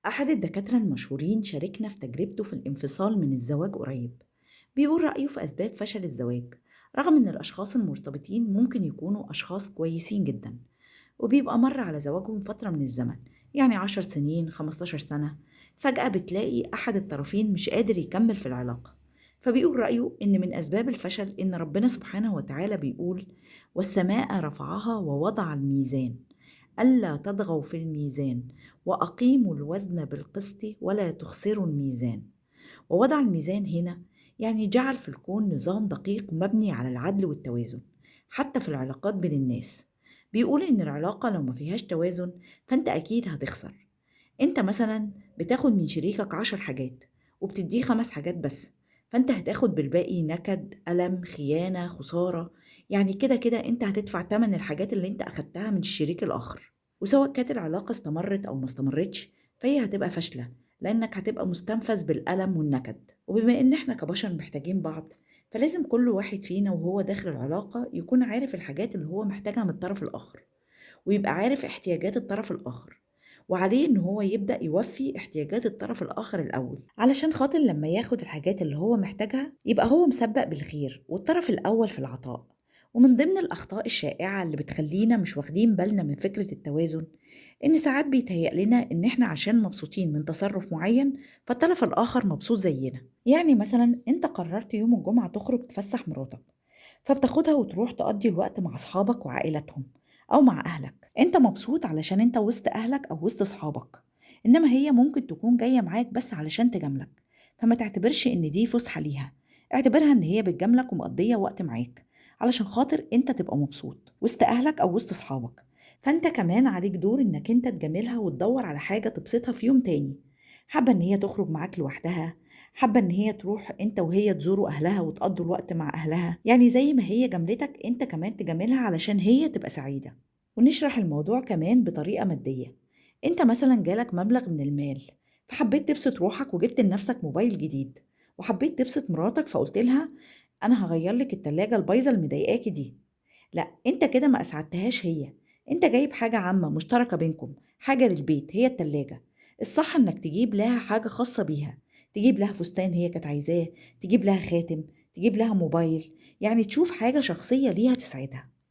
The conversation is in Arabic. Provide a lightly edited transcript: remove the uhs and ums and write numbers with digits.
أحد الدكاترة المشهورين شاركنا في تجربته في الانفصال من الزواج قريب. بيقول رأيه في أسباب فشل الزواج، رغم إن الأشخاص المرتبطين ممكن يكونوا أشخاص كويسين جدا، وبيبقى مر على زواجهم فترة من الزمن، يعني 10 سنين 15 سنة. فجأة بتلاقي أحد الطرفين مش قادر يكمل في العلاقة. فبيقول رأيه إن من أسباب الفشل إن ربنا سبحانه وتعالى بيقول: والسماء رفعها ووضع الميزان ألا تطغوا في الميزان وأقيموا الوزن بالقسط ولا تخسروا الميزان. ووضع الميزان هنا يعني جعل في الكون نظام دقيق مبني على العدل والتوازن، حتى في العلاقات بين الناس. بيقول إن العلاقة لو ما فيهاش توازن فأنت أكيد هتخسر. أنت مثلا بتاخد من شريكك 10 حاجات وبتديه 5 حاجات بس، فأنت هتاخد بالباقي نكد، ألم، خيانة، خسارة. يعني كده كده أنت هتدفع تمن الحاجات اللي أنت أخدتها من الشريك الآخر. وسواء كانت العلاقة استمرت أو ما استمرتش فهي هتبقى فاشلة، لأنك هتبقى مستنفذ بالألم والنكد. وبما إن إحنا كبشر محتاجين بعض، فلازم كل واحد فينا وهو داخل العلاقة يكون عارف الحاجات اللي هو محتاجها من الطرف الآخر، ويبقى عارف احتياجات الطرف الآخر، وعليه إن هو يبدأ يوفي احتياجات الطرف الآخر الأول، علشان خاطر لما ياخد الحاجات اللي هو محتاجها يبقى هو مسبق بالخير والطرف الأول في العطاء. ومن ضمن الأخطاء الشائعة اللي بتخلينا مش واخدين بالنا من فكرة التوازن، إن ساعات بيتهيأ لنا إن إحنا عشان مبسوطين من تصرف معين فالطرف الآخر مبسوط زينا. يعني مثلا أنت قررت يوم الجمعة تخرج تفسح مراتك، فبتاخدها وتروح تقضي الوقت مع أصحابك وعائلتهم أو مع أهلك. أنت مبسوط علشان أنت وسط أهلك أو وسط أصحابك، إنما هي ممكن تكون جاية معاك بس علشان تجاملك. فما تعتبرش إن دي فسحة ليها، اعتبرها إن هي بتجاملك ومقضية وقت معاك علشان خاطر أنت تبقى مبسوط وسط أهلك أو وسط أصحابك. فأنت كمان عليك دور إنك أنت تجاملها وتدور على حاجة تبسطها في يوم تاني. حابة إن هي تخرج معاك لوحدها، حابة إن هي تروح أنت وهي تزوروا أهلها وتقضوا الوقت مع أهلها، يعني زي ما هي جاملتك أنت كمان تجاملها علشان هي تبقى سعيدة. ونشرح الموضوع كمان بطريقة مادية. أنت مثلا جالك مبلغ من المال، فحبيت تبسط روحك وجبت لنفسك موبايل جديد، وحبيت تبسط مراتك فقلت لها: أنا هغير لك التلاجة البايظة اللي مضايقاكي دي. لا، أنت كده ما أسعدتهاش هي، أنت جايب حاجة عامة مشتركة بينكم، حاجة للبيت هي التلاجة. الصح إنك تجيب لها حاجة خاصة بيها، تجيب لها فستان هي كانت عايزاه، تجيب لها خاتم، تجيب لها موبايل، يعني تشوف حاجة شخصية ليها تسعدها.